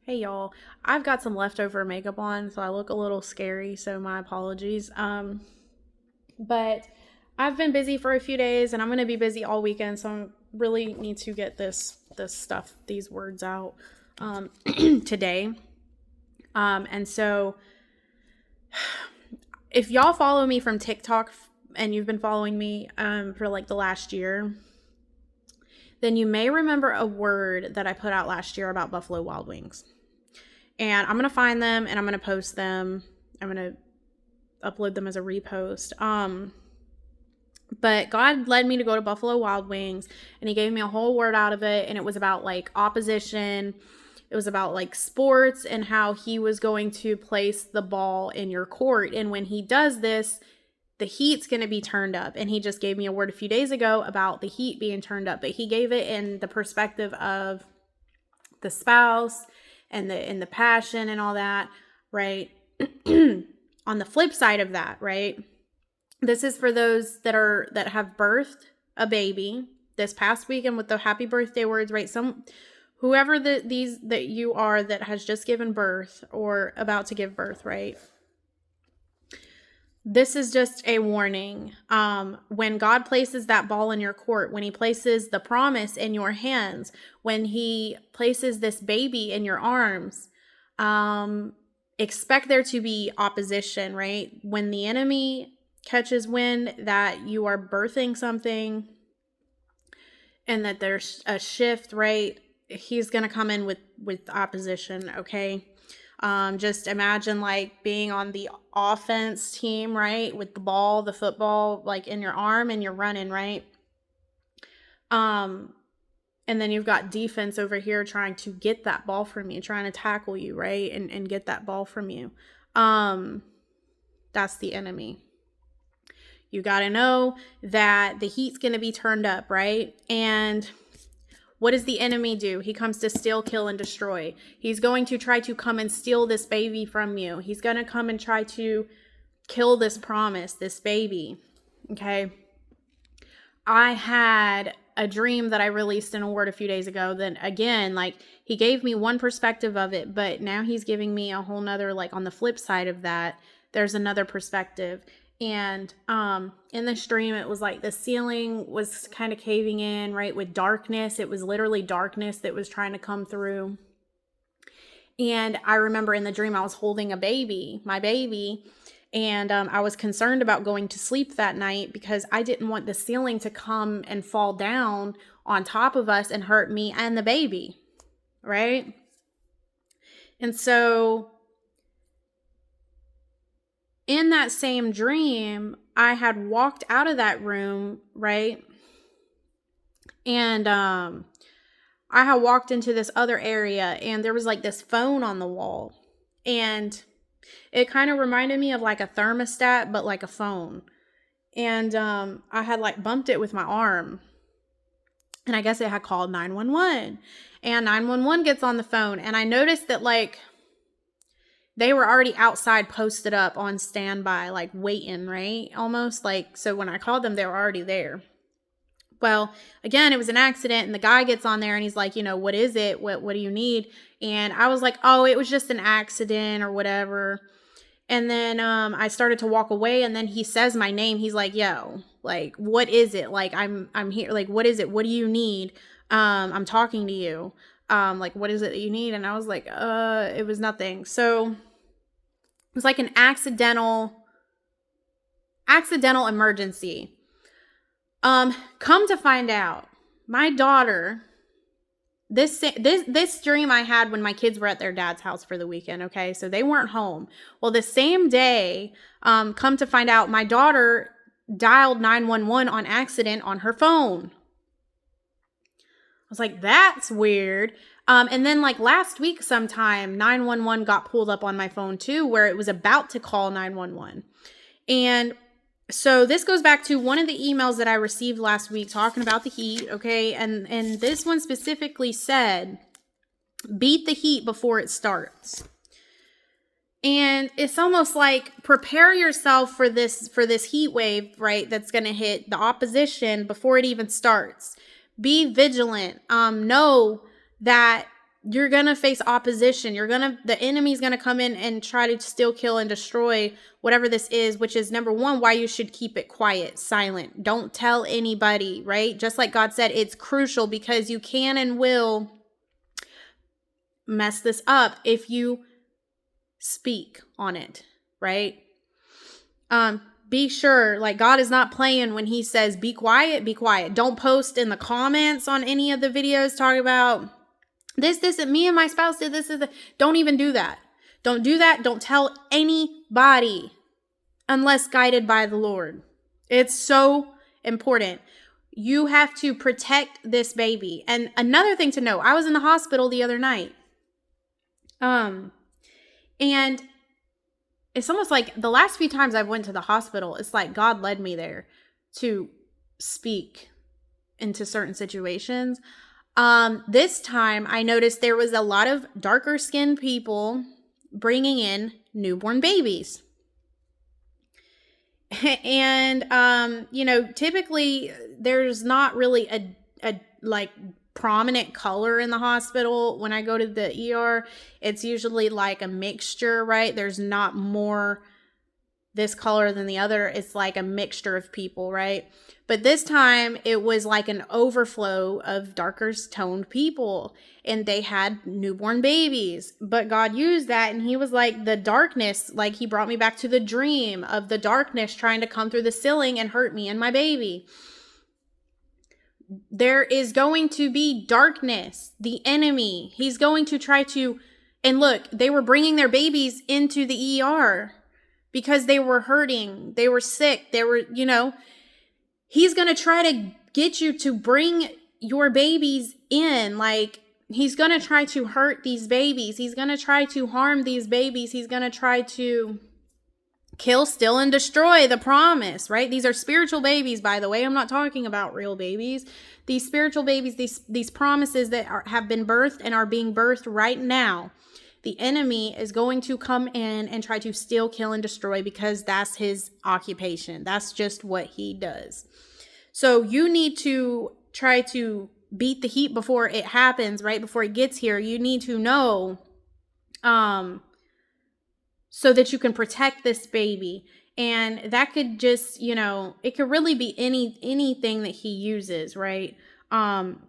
Hey y'all, I've got some leftover makeup on, so I look a little scary, so my apologies. But I've been busy for a few days and I'm going to be busy all weekend, so I really need to get these words out today. And so if y'all follow me from TikTok and you've been following me for like the last year, then you may remember a word that I put out last year about Buffalo Wild Wings. And I'm going to find them and I'm going to post them. I'm going to upload them as a repost. But God led me to go to Buffalo Wild Wings and he gave me a whole word out of it. And it was about like opposition. It was about like sports and how he was going to place the ball in your court. And when he does this, the heat's going to be turned up. And he just gave me a word a few days ago about the heat being turned up. But he gave it in the perspective of the spouse and the passion and all that, right? On the flip side of that, right? This is for those that have birthed a baby this past weekend with the happy birthday words, right? Whoever that you are that has just given birth or about to give birth, right? This is just a warning. When God places that ball in your court, when he places the promise in your hands, when he places this baby in your arms, expect there to be opposition, right? When the enemy catches wind that you are birthing something and that there's a shift, right? He's going to come in with opposition, okay? Just imagine like being on the offense team, right? With the ball, the football, like in your arm and you're running, right? And then you've got defense over here trying to get that ball from you, trying to tackle you, right? And get that ball from you. That's the enemy. You got to know that the heat's going to be turned up, right? And what does the enemy do? He comes to steal, kill, and destroy. He's going to try to come and steal this baby from you. He's going to come and try to kill this promise, this baby. Okay. I had a dream that I released in a word a few days ago. Then again, like he gave me one perspective of it, but now he's giving me a whole nother, like on the flip side of that, there's another perspective. And in this dream, it was like the ceiling was kind of caving in, right, with darkness. It was literally darkness that was trying to come through. And I remember in the dream, I was holding my baby, and I was concerned about going to sleep that night because I didn't want the ceiling to come and fall down on top of us and hurt me and the baby, right? And so in that same dream, I had walked out of that room, right? And I had walked into this other area and there was like this phone on the wall. And it kind of reminded me of like a thermostat, but like a phone. And I had like bumped it with my arm. And I guess it had called 911. And 911 gets on the phone. And I noticed that like they were already outside posted up on standby, like waiting, right? Almost like, so when I called them, they were already there. Well, again, it was an accident and the guy gets on there and he's like, what is it? What do you need? And I was like, oh, it was just an accident or whatever. And then I started to walk away and then he says my name. He's like, yo, like, what is it? Like, I'm here. Like, what is it? What do you need? I'm talking to you. Like, what is it that you need? And I was like, it was nothing. So it was like an accidental emergency. Come to find out, my daughter, this dream I had when my kids were at their dad's house for the weekend. Okay. So they weren't home. Well, the same day, come to find out my daughter dialed 911 on accident on her phone. I was like, that's weird. And then like last week sometime, 911 got pulled up on my phone too, where it was about to call 911. And so this goes back to one of the emails that I received last week talking about the heat, okay? And this one specifically said, beat the heat before it starts. And it's almost like prepare yourself for this heat wave, right? That's going to hit the opposition before it even starts. Be vigilant. Know that you're going to face opposition. The enemy's going to come in and try to steal, kill, and destroy whatever this is, which is number one, why you should keep it quiet, silent. Don't tell anybody, right? Just like God said, it's crucial because you can and will mess this up if you speak on it, right? Be sure, like, God is not playing when he says, be quiet, be quiet. Don't post in the comments on any of the videos talking about this, me and my spouse did this. Don't even do that. Don't do that. Don't tell anybody unless guided by the Lord. It's so important. You have to protect this baby. And another thing to know, I was in the hospital the other night. And it's almost like the last few times I went to the hospital, it's like God led me there to speak into certain situations. This time I noticed there was a lot of darker skinned people bringing in newborn babies. And, typically there's not really a like prominent color in the hospital. When I go to the ER, it's usually like a mixture, right? There's not more this color than the other. It's like a mixture of people, right? But this time it was like an overflow of darker toned people, and they had newborn babies. But God used that, and he was like, the darkness, like he brought me back to the dream of the darkness trying to come through the ceiling and hurt me and my baby. There is going to be darkness. The enemy, he's going to try to, and look, they were bringing their babies into the ER because they were hurting. They were sick. They were, he's going to try to get you to bring your babies in. Like, he's going to try to hurt these babies. He's going to try to harm these babies. He's going to try to kill, steal, and destroy the promise, right? These are spiritual babies, by the way. I'm not talking about real babies. These spiritual babies, these promises that have been birthed and are being birthed right now. The enemy is going to come in and try to steal, kill, and destroy because that's his occupation. That's just what he does. So you need to try to beat the heat before it happens, right? Before it gets here. You need to know so that you can protect this baby. And that could just, it could really be anything that he uses, right? Don't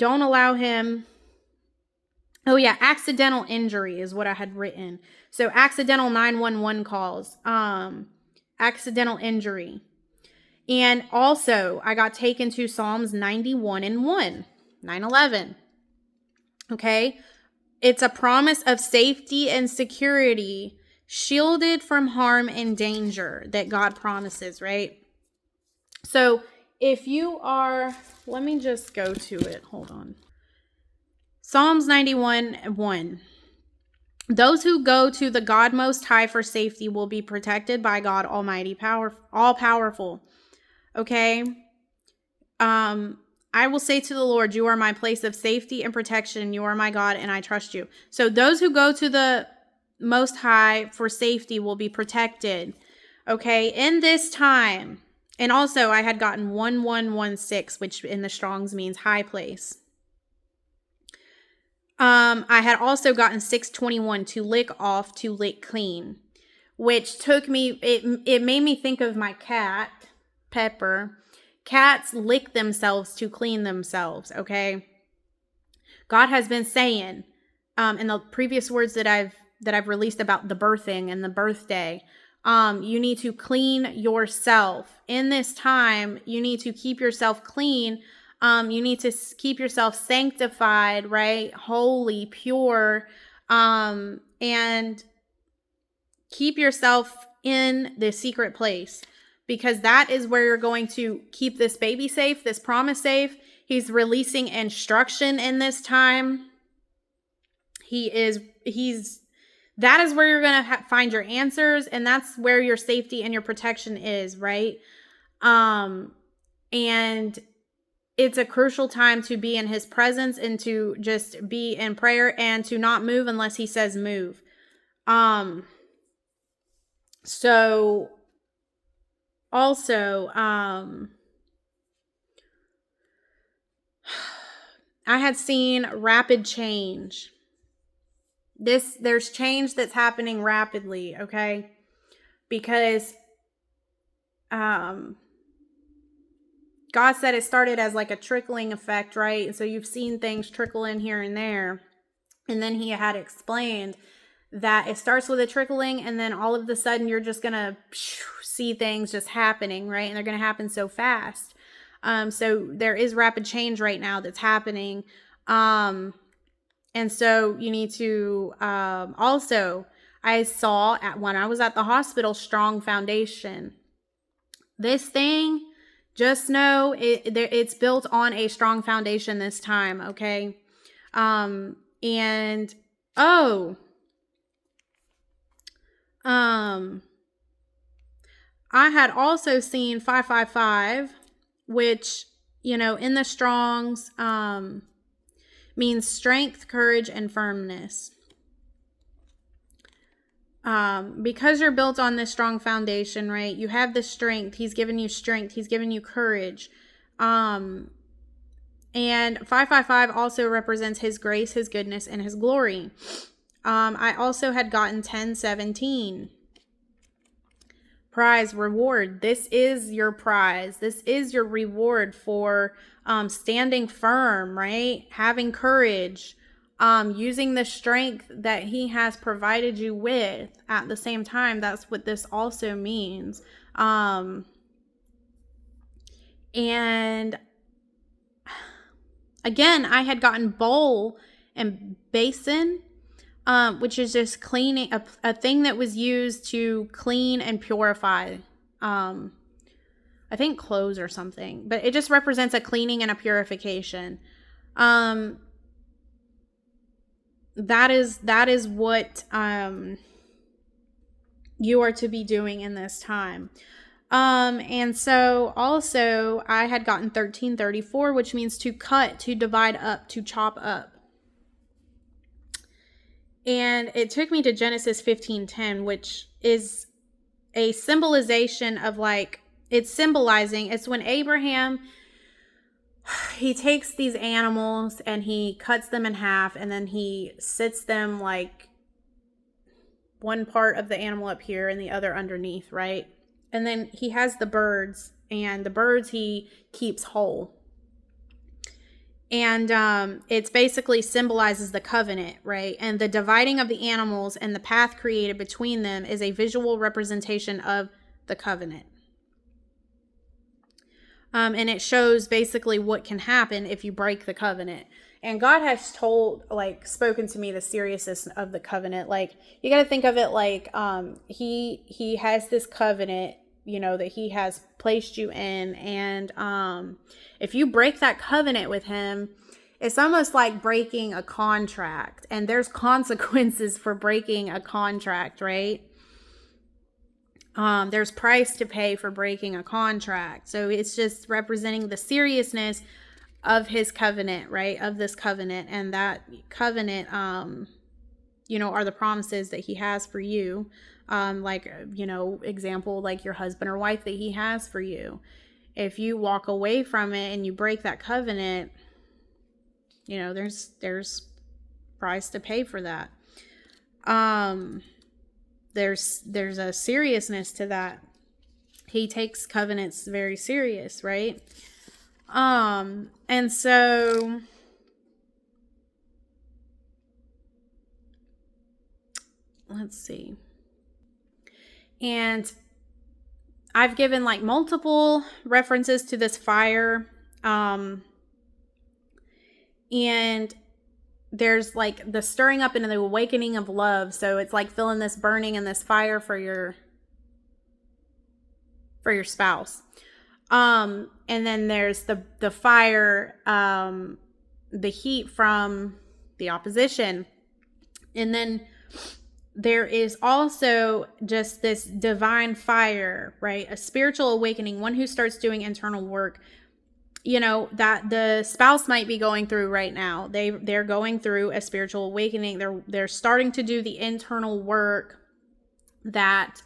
allow him. Oh yeah, accidental injury is what I had written. So accidental 911 calls, accidental injury. And also I got taken to Psalms 91:1, 9:11. Okay. It's a promise of safety and security, shielded from harm and danger that God promises, right? So if you are, let me just go to it. Hold on. Psalms 91:1. Those who go to the God Most High for safety will be protected by God Almighty, all powerful. Okay. I will say to the Lord, you are my place of safety and protection. You are my God, and I trust you. So those who go to the Most High for safety will be protected. Okay. In this time. And also I had gotten 1116, which in the Strong's means high place. I had also gotten 621, to lick off, to lick clean, which took me, it made me think of my cat, Pepper. Cats lick themselves to clean themselves, okay? God has been saying, in the previous words that I've released about the birthing and the birthday, you need to clean yourself. In this time, you need to keep yourself clean. You need to keep yourself sanctified, right? Holy, pure, and keep yourself in the secret place, because that is where you're going to keep this baby safe, this promise safe. He's releasing instruction in this time. That is where you're going to find your answers, and that's where your safety and your protection is, right? And it's a crucial time to be in his presence and to just be in prayer and to not move unless he says move. So also, I had seen rapid change. There's change that's happening rapidly, okay? Because God said it started as like a trickling effect, right? And so you've seen things trickle in here and there. And then he had explained that it starts with a trickling, and then all of a sudden you're just going to see things just happening, right? And they're going to happen so fast. So there is rapid change right now that's happening. And so you need to also, I saw when I was at the hospital, strong foundation. This thing, just know it's built on a strong foundation this time, okay? And I had also seen 555, which, in the Strongs, means strength, courage, and firmness. Because you're built on this strong foundation, right? You have the strength. He's given you strength. He's given you courage. And 555 also represents his grace, his goodness, and his glory. I also had gotten 1017. Prize, reward. This is your prize. This is your reward for standing firm, right? Having courage, using the strength that he has provided you with at the same time. That's what this also means. And again, I had gotten bowl and basin, which is just cleaning, a thing that was used to clean and purify, I think clothes or something, but it just represents a cleaning and a purification. That is what you are to be doing in this time. And so also I had gotten 1334, which means to cut, to divide up, to chop up. And it took me to Genesis 15:10, which is a symbolization of it's symbolizing, it's when Abraham, he takes these animals and he cuts them in half, and then he sits them one part of the animal up here and the other underneath, right? And then he has the birds, and the birds he keeps whole. And it's basically symbolizes the covenant, right? And the dividing of the animals and the path created between them is a visual representation of the covenant. And it shows basically what can happen if you break the covenant. And God has spoken to me the seriousness of the covenant. You got to think of it he has this covenant, that he has placed you in. And if you break that covenant with him, it's almost like breaking a contract. And there's consequences for breaking a contract, right? There's price to pay for breaking a contract. So it's just representing the seriousness of his covenant, right? Of this covenant. And that covenant, are the promises that he has for you. Example, like your husband or wife that he has for you. If you walk away from it and you break that covenant, there's price to pay for that. There's a seriousness to that. He takes covenants very serious, right? And so let's see. And I've given multiple references to this fire. And there's the stirring up and the awakening of love. So it's feeling this burning and this fire for your spouse. And then there's the fire, the heat from the opposition. And then there is also just this divine fire, right? A spiritual awakening, one who starts doing internal work, that the spouse might be going through right now. They're going through a spiritual awakening. They're starting to do the internal work that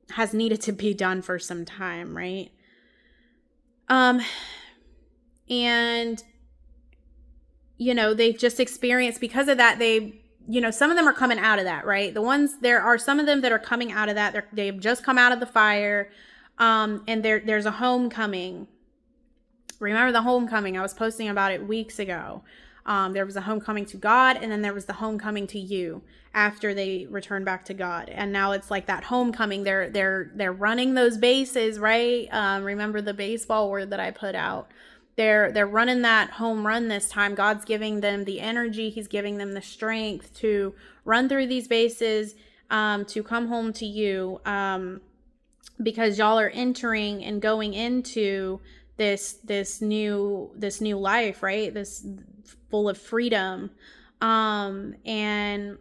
has needed to be done for some time, right? And they've just experienced, because of that, some of them are coming out of that, right? There are some of them that are coming out of that. They've just come out of the fire. And there's a homecoming. Remember the homecoming? I was posting about it weeks ago. There was a homecoming to God, and then there was the homecoming to you after they returned back to God. And now it's like that homecoming. They're running those bases, right? Remember the baseball word that I put out. They're running that home run this time. God's giving them the energy. He's giving them the strength to run through these bases, to come home to you, because y'all are entering and going into this new life, right? This full of freedom, and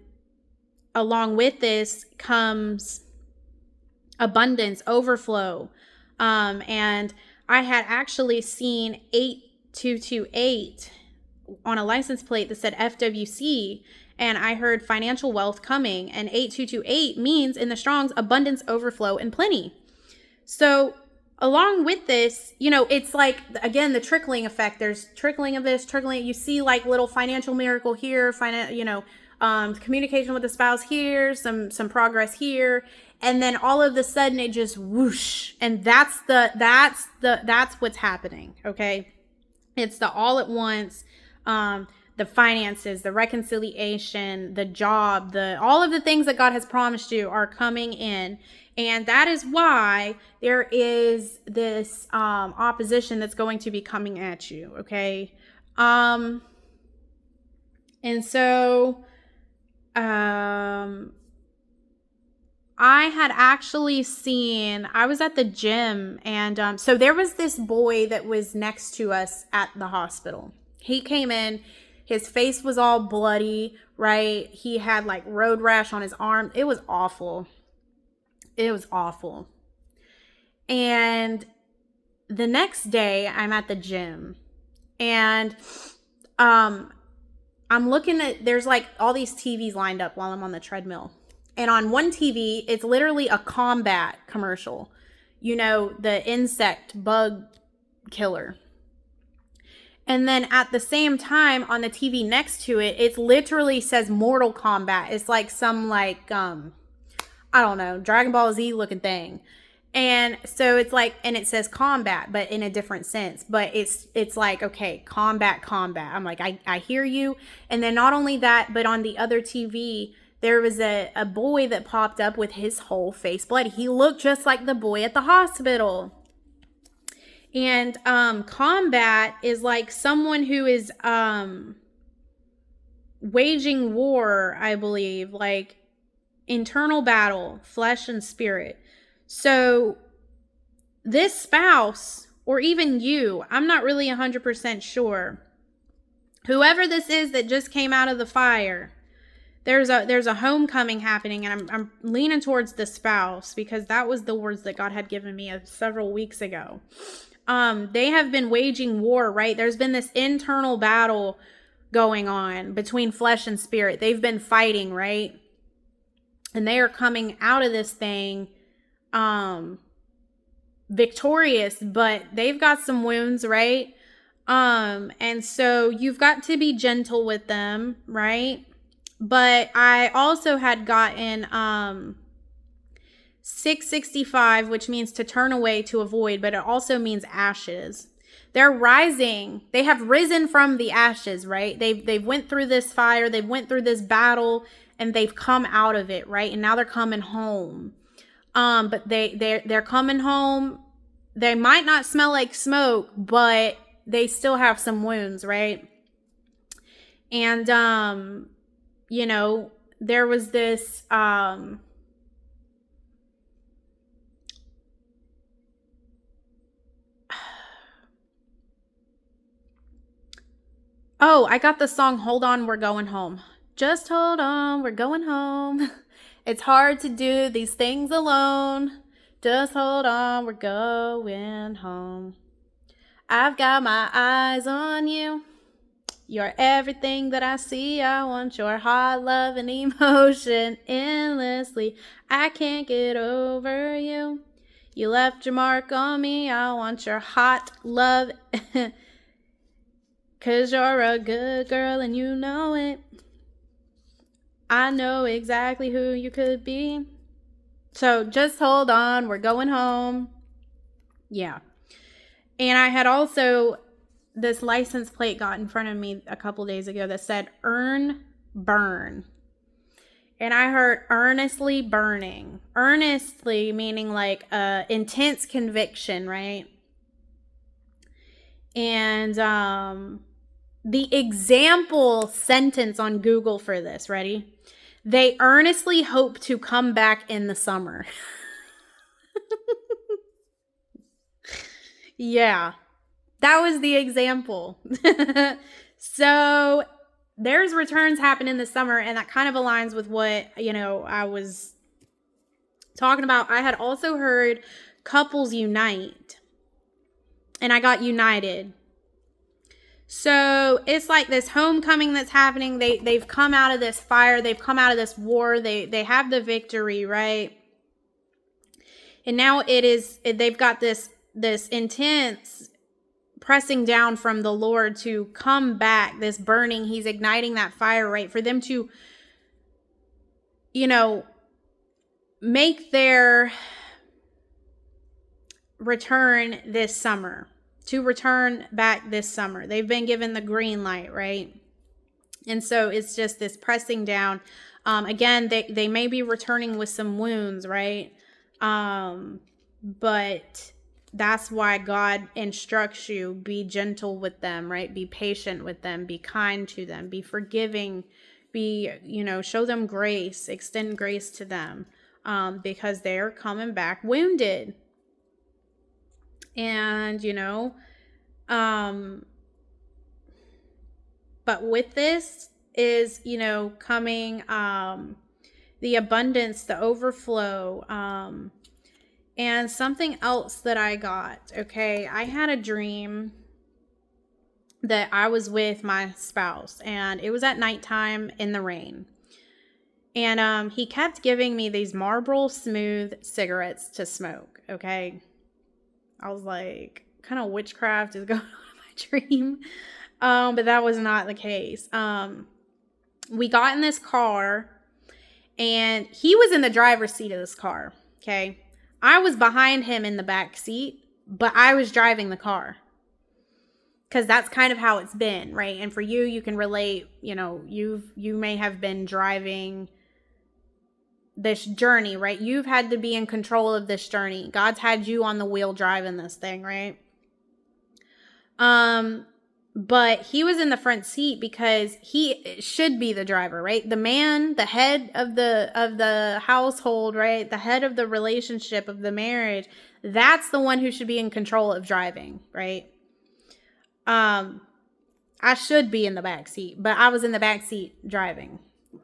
along with this comes abundance, overflow, and I had actually seen 8228 on a license plate that said FWC, and I heard financial wealth coming, and 8228 means in the Strong's abundance, overflow, and plenty. So along with this, it's like, again, the trickling effect. There's trickling of this, trickling. You see like little financial miracle here, communication with the spouse here, some progress here. And then all of a sudden it just whoosh. And that's what's happening. Okay. It's the all at once, the finances, the reconciliation, the job, all of the things that God has promised you are coming in. And that is why there is this opposition that's going to be coming at you. Okay. And so I had actually seen, I was at the gym, and so there was this boy that was next to us at the hospital. He came in, his face was all bloody, right? He had like road rash on his arm. It was awful. It was awful. And the next day I'm at the gym, and I'm looking at, there's like all these TVs lined up while I'm on the treadmill. And on one TV, it's literally a combat commercial. The insect bug killer. And then at the same time on the TV next to it, it literally says Mortal Kombat. It's like some I don't know, Dragon Ball Z looking thing. And so it's like, and it says combat, but in a different sense. But it's like, okay, combat. I'm like, I hear you. And then not only that, but on the other TV, there was a boy that popped up with his whole face bloody. He looked just like the boy at the hospital. And combat is like someone who is waging war, I believe, like internal battle, flesh and spirit. So this spouse, or even you, I'm not really 100% sure. Whoever this is that just came out of the fire, there's a homecoming happening, and I'm leaning towards the spouse because that was the words that God had given me several weeks ago. They have been waging war, right? There's been this internal battle going on between flesh and spirit. They've been fighting, right? And they are coming out of this thing victorious, but they've got some wounds, right? And so you've got to be gentle with them, right? But I also had gotten 665, which means to turn away, to avoid, but it also means ashes. They're rising. They have risen from the ashes, right? They've went through this fire, they've went through this battle, and they've come out of it, right? And now they're coming home. But they're coming home. They might not smell like smoke, but they still have some wounds, right? And there was this oh, I got the song Hold On, We're Going Home. Just hold on, we're going home. It's hard to do these things alone. Just hold on, we're going home. I've got my eyes on you. You're everything that I see. I want your heart, love, and emotion endlessly. I can't get over you. You left your mark on me. I want your hot love. 'Cause you're a good girl and you know it. I know exactly who you could be. So just hold on. We're going home. Yeah. And I had also, this license plate got in front of me a couple days ago that said earn, burn. And I heard earnestly burning. Earnestly meaning like intense conviction, right? And the example sentence on Google for this, ready? They earnestly hope to come back in the summer. Yeah, that was the example. So there's returns happen in the summer, and that kind of aligns with what, I was talking about. I had also heard couples unite, and I got united. So it's like this homecoming that's happening. They've come out of this fire. They've come out of this war. They have the victory, right? And now they've got this intense pressing down from the Lord to come back, this burning. He's igniting that fire, right? For them to, make their return this summer. To return back this summer. They've been given the green light, right? And so it's just this pressing down. Again, they may be returning with some wounds, right? But that's why God instructs you, be gentle with them, right? Be patient with them, be kind to them, be forgiving, show them grace, extend grace to them, because they're coming back wounded. And, but with this is, coming, the abundance, the overflow, and something else that I got. Okay. I had a dream that I was with my spouse, and it was at nighttime in the rain. And, he kept giving me these Marlboro Smooth cigarettes to smoke. Okay. I was like, kind of witchcraft is going on in my dream. But that was not the case. We got in this car, and he was in the driver's seat of this car. Okay. I was behind him in the back seat, but I was driving the car. Because that's kind of how it's been, right? And for you can relate, you may have been driving this journey, right? You've had to be in control of this journey. God's had you on the wheel driving this thing, right? But he was in the front seat because he should be the driver, right? The man, the head of the household, right? The head of the relationship, of the marriage. That's the one who should be in control of driving, right? I should be in the back seat, but I was in the back seat driving.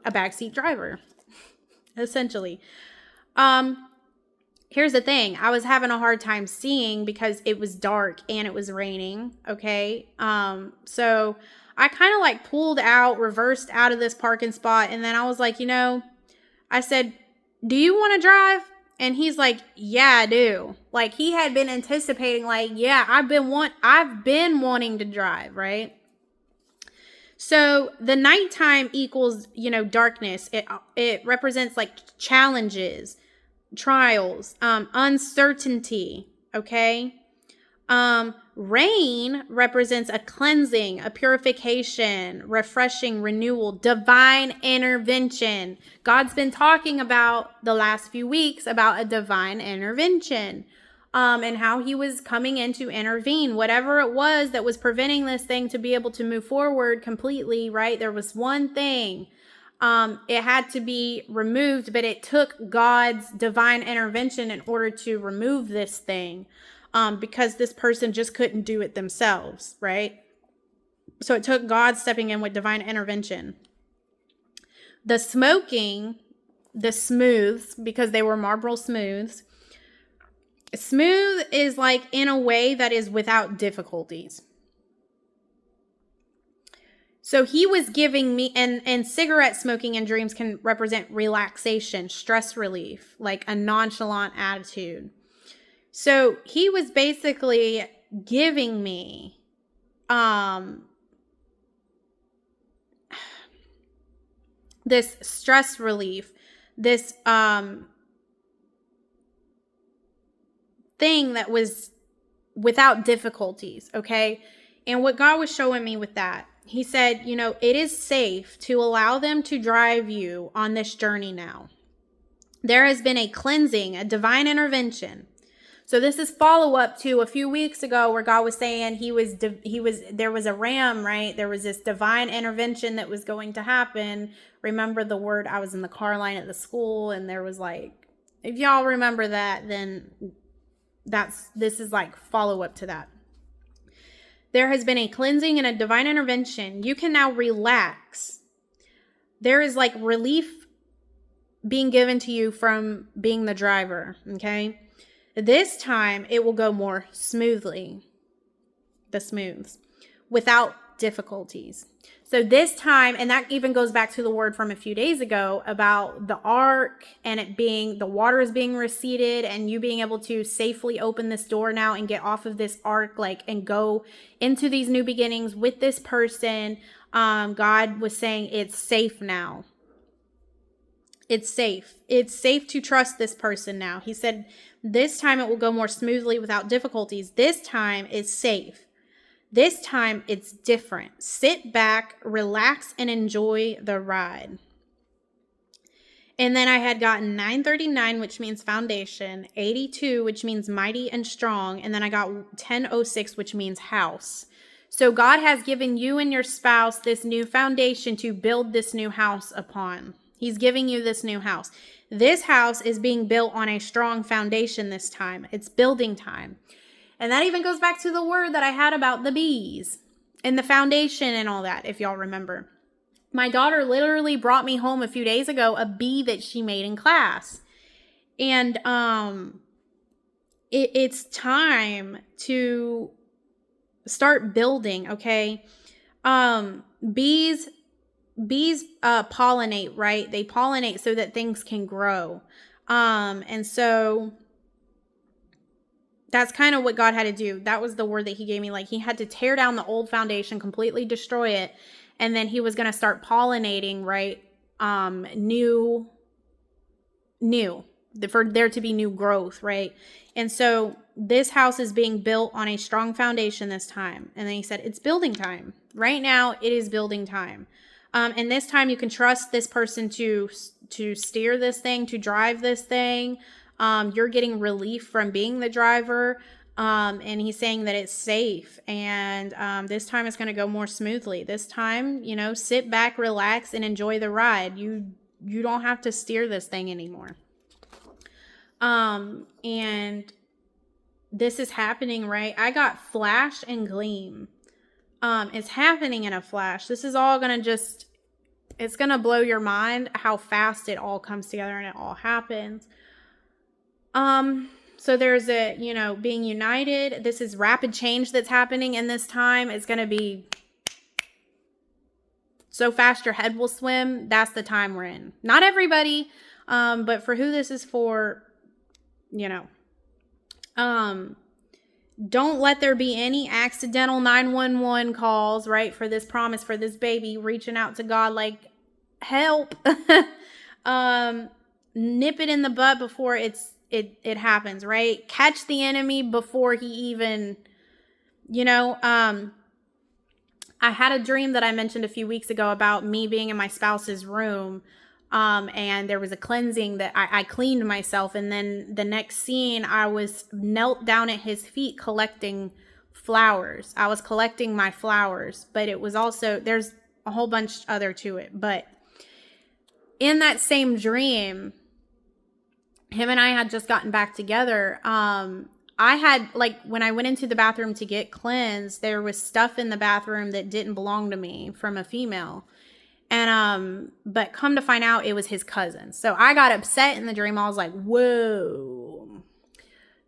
A backseat driver, essentially. Here's the thing. I was having a hard time seeing because it was dark and it was raining. Okay. So I kind of like pulled out, reversed out of this parking spot. And then I was like, I said, do you want to drive? And he's like, yeah, I do. Like he had been anticipating, like, yeah, I've been wanting to drive. Right. So the nighttime equals, darkness. It represents like challenges, trials, uncertainty. Okay. Rain represents a cleansing, a purification, refreshing, renewal, divine intervention. God's been talking about the last few weeks about a divine intervention, and how he was coming in to intervene. Whatever it was that was preventing this thing to be able to move forward completely, right? There was one thing. It had to be removed, but it took God's divine intervention in order to remove this thing, because this person just couldn't do it themselves, right? So it took God stepping in with divine intervention. The smoking, the smooths, because they were Marlboro Smooths. Smooth is like in a way that is without difficulties. So he was giving me, and cigarette smoking in dreams can represent relaxation, stress relief, like a nonchalant attitude. So he was basically giving me this stress relief, this thing that was without difficulties, okay? And what God was showing me with that, he said, it is safe to allow them to drive you on this journey now. There has been a cleansing, a divine intervention. So this is follow up to a few weeks ago where God was saying there was a ram, right? There was this divine intervention that was going to happen. Remember the word, I was in the car line at the school and there was if y'all remember that, then this is follow up to that. There has been a cleansing and a divine intervention. You can now relax. There is relief being given to you from being the driver, okay? This time, it will go more smoothly, the smooths, without difficulties. So this time, and that even goes back to the word from a few days ago about the ark and it being, the water is being receded and you being able to safely open this door now and get off of this ark, and go into these new beginnings with this person. God was saying it's safe now. It's safe. It's safe to trust this person now. He said, this time it will go more smoothly without difficulties. This time it's safe. This time it's different. Sit back, relax, and enjoy the ride. And then I had gotten 939, which means foundation, 82, which means mighty and strong. And then I got 1006, which means house. So God has given you and your spouse this new foundation to build this new house upon. He's giving you this new house. This house is being built on a strong foundation this time. It's building time. And that even goes back to the word that I had about the bees and the foundation and all that, if y'all remember. My daughter literally brought me home a few days ago a bee that she made in class. And it's time to start building, okay? Bees pollinate, right? They pollinate so that things can grow. And so that's kind of what God had to do. That was the word that he gave me. He had to tear down the old foundation, completely destroy it. And then he was going to start pollinating, right? New, for there to be new growth, right? And so this house is being built on a strong foundation this time. And then he said, it's building time. Right now, it is building time. And this time you can trust this person to steer this thing, to drive this thing. You're getting relief from being the driver. And he's saying that it's safe. And this time it's going to go more smoothly. This time, sit back, relax, and enjoy the ride. You don't have to steer this thing anymore. And this is happening, right? I got flash and gleam. It's happening in a flash. This is all going to it's going to blow your mind how fast it all comes together and it all happens. So there's being united. This is rapid change that's happening in this time. It's going to be so fast your head will swim. That's the time we're in. Not everybody, but for who this is for, don't let there be any accidental 911 calls, right? For this promise, for this baby, reaching out to God, help. Nip it in the butt before it happens, right? Catch the enemy before he even, I had a dream that I mentioned a few weeks ago about me being in my spouse's room. And there was a cleansing that I cleaned myself. And then the next scene, I was knelt down at his feet collecting flowers. I was collecting my flowers, but it was also, there's a whole bunch other to it. But in that same dream, him and I had just gotten back together. I had, when I went into the bathroom to get cleansed, there was stuff in the bathroom that didn't belong to me from a female. And, but come to find out it was his cousin. So I got upset in the dream. I was like, whoa.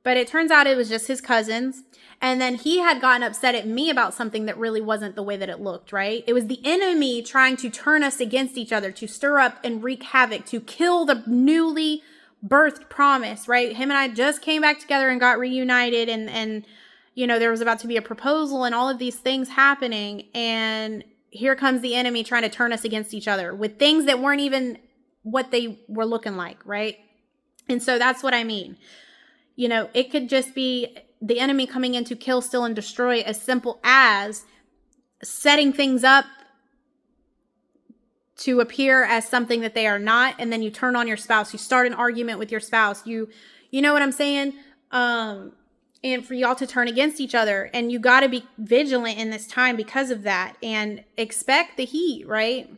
But it turns out it was just his cousins. And then he had gotten upset at me about something that really wasn't the way that it looked, right? It was the enemy trying to turn us against each other, to stir up and wreak havoc, to kill the newly birthed promise, right? Him and I just came back together and got reunited. And there was about to be a proposal and all of these things happening. And here comes the enemy trying to turn us against each other with things that weren't even what they were looking like, right? And so that's what I mean. You know, it could just be the enemy coming in to kill, steal, and destroy, as simple as setting things up to appear as something that they are not, and then you turn on your spouse. You start an argument with your spouse. You know what I'm saying? And for y'all to turn against each other. And you got to be vigilant in this time because of that. And expect the heat, right?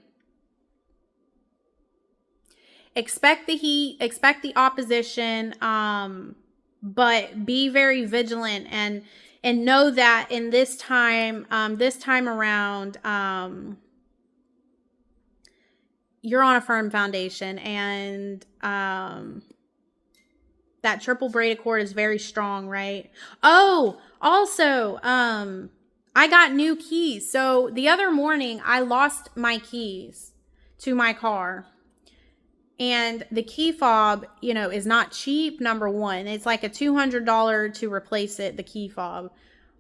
Expect the heat. Expect the opposition. But be very vigilant and know that in this time around, you're on a firm foundation, and that triple braided cord is very strong, right? Oh, also, I got new keys. So the other morning, I lost my keys to my car. And the key fob, you know, is not cheap, number one. It's like a $200 to replace it, the key fob.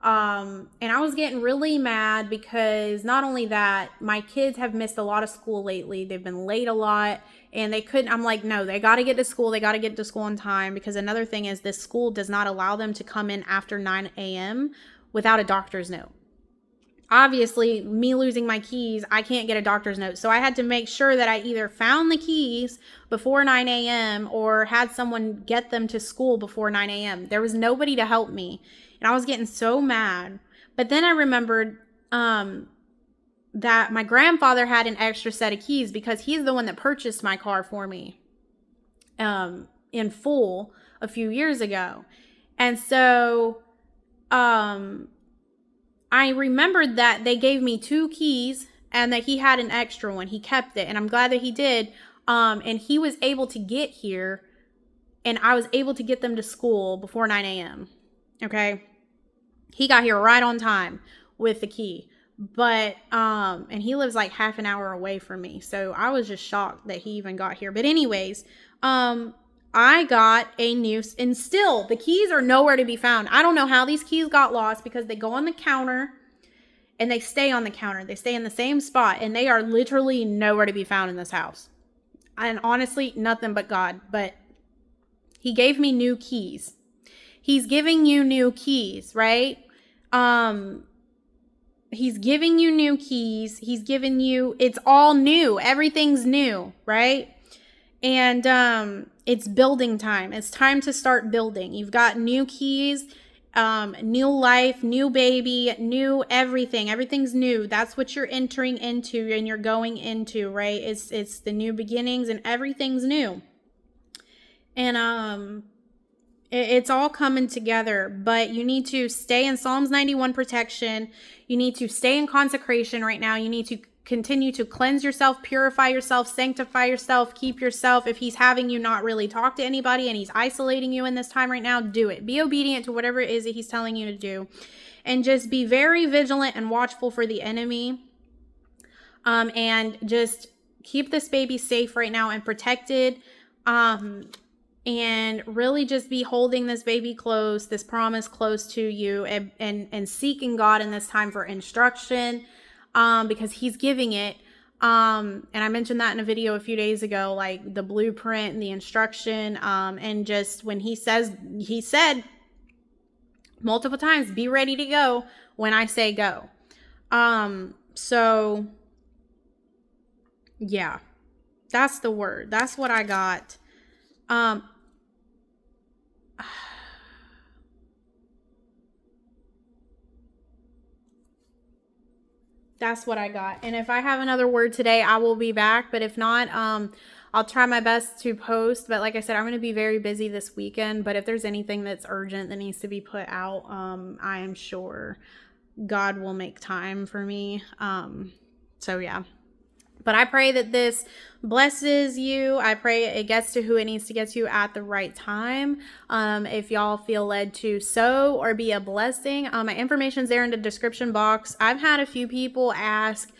And I was getting really mad because not only that, my kids have missed a lot of school lately. They've been late a lot, and they couldn't. I'm like, no, they got to get to school. They got to get to school on time, because another thing is this school does not allow them to come in after 9 a.m. without a doctor's note. Obviously, me losing my keys, I can't get a doctor's note. So I had to make sure that I either found the keys before 9 a.m. or had someone get them to school before 9 a.m. There was nobody to help me. And I was getting so mad. But then I remembered that my grandfather had an extra set of keys, because he's the one that purchased my car for me in full a few years ago. And so I remembered that they gave me 2 keys and that he had an extra one. He kept it, and I'm glad that he did. And he was able to get here, and I was able to get them to school before 9 a.m. Okay. He got here right on time with the key, but, and he lives like half an hour away from me. So I was just shocked that he even got here. But anyways, I got a new, and still the keys are nowhere to be found. I don't know how these keys got lost, because they go on the counter and they stay on the counter. They stay in the same spot, and they are literally nowhere to be found in this house. And honestly, nothing but God. But he gave me new keys. He's giving you new keys, right? He's giving you new keys. He's giving you, it's all new. Everything's new, right? And it's building time. It's time to start building. You've got new keys, new life, new baby, new everything. Everything's new. That's what you're entering into and you're going into, right? It's the new beginnings, and everything's new. And it's all coming together, but you need to stay in Psalms 91 protection. You need to stay in consecration right now. You need to continue to cleanse yourself, purify yourself, sanctify yourself, keep yourself. If he's having you not really talk to anybody and he's isolating you in this time right now, do it. Be obedient to whatever it is that he's telling you to do. And just be very vigilant and watchful for the enemy. And just keep this baby safe right now and protected. And really just be holding this baby close, this promise close to you, and seeking God in this time for instruction, because he's giving it. And I mentioned that in a video a few days ago, like the blueprint and the instruction. And just when he said multiple times, be ready to go when I say go. So yeah, that's the word. That's what I got. That's what I got. And if I have another word today, I will be back. But if not, I'll try my best to post. But like I said, I'm going to be very busy this weekend. But if there's anything that's urgent that needs to be put out, I am sure God will make time for me. So yeah. But I pray that this blesses you. I pray it gets to who it needs to get to at the right time. If y'all feel led to sow or be a blessing, my information's there in the description box. I've had a few people ask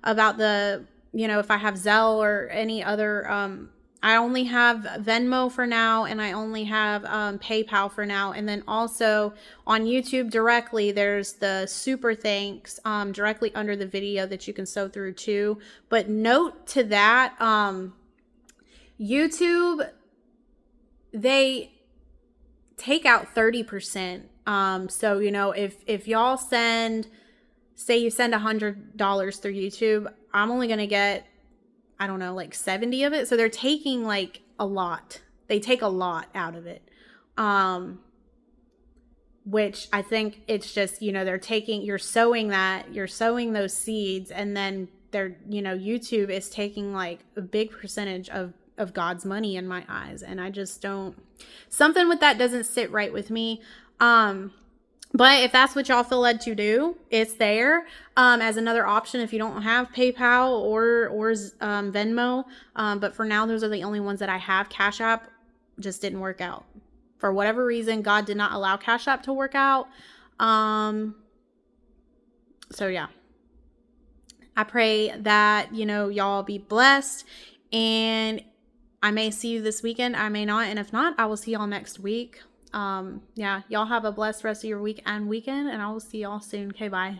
about if I have Zelle or any other, I only have Venmo for now, and I only have PayPal for now. And then also on YouTube directly, there's the super thanks directly under the video that you can sew through too. But note to that, YouTube, they take out 30%. So, you know, if y'all send, say you send $100 through YouTube, I'm only going to get, I don't know, like 70 of it. So they're taking like a lot. They take a lot out of it. Which I think it's just, you know, you're sowing those seeds, and then YouTube is taking like a big percentage of God's money in my eyes. And I just don't, something with that doesn't sit right with me. But if that's what y'all feel led to do, it's there as another option if you don't have PayPal or Venmo. But for now, those are the only ones that I have. Cash App just didn't work out. For whatever reason, God did not allow Cash App to work out. So yeah. I pray that, y'all be blessed, and I may see you this weekend. I may not. And if not, I will see y'all next week. Y'all have a blessed rest of your week and weekend, and I will see y'all soon. Okay, bye.